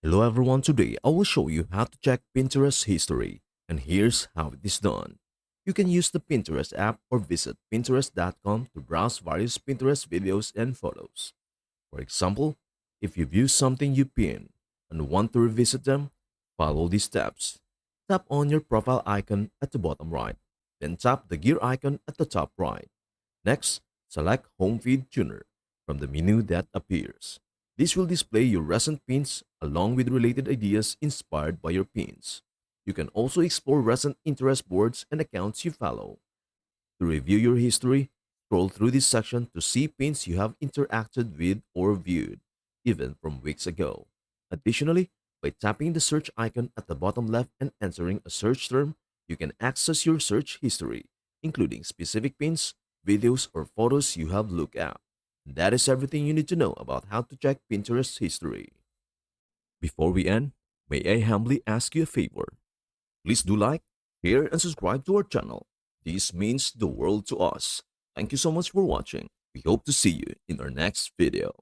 Hello everyone, today I will show you how to check Pinterest history, and here's how it is done. You can use the Pinterest app or visit pinterest.com to browse various Pinterest videos and photos. For example, if you view something you pin and want to revisit them, follow these steps. Tap on your profile icon at the bottom right, then tap the gear icon at the top right. Next, select Home Feed Tuner from the menu that appears. This will display your recent pins along with related ideas inspired by your pins. You can also explore recent interest boards and accounts you follow. To review your history, scroll through this section to see pins you have interacted with or viewed, even from weeks ago. Additionally, by tapping the search icon at the bottom left and entering a search term, you can access your search history, including specific pins, videos, or photos you have looked at. That is everything you need to know about how to check Pinterest history. Before we end, may I humbly ask you a favor? Please do like, share, and subscribe to our channel. This means the world to us. Thank you so much for watching. We hope to see you in our next video.